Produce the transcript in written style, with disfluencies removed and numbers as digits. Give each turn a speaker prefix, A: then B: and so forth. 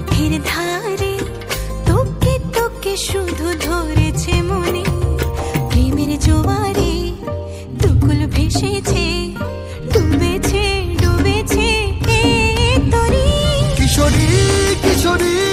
A: চোখের ধারে তোকে তোকে শুধু ধরেছে মনে, প্রেমের জোয়ারে দুকুল ভেসেছে, ডুবেছে ডুবেছে এ তরি।
B: কিশোরী কিশোরী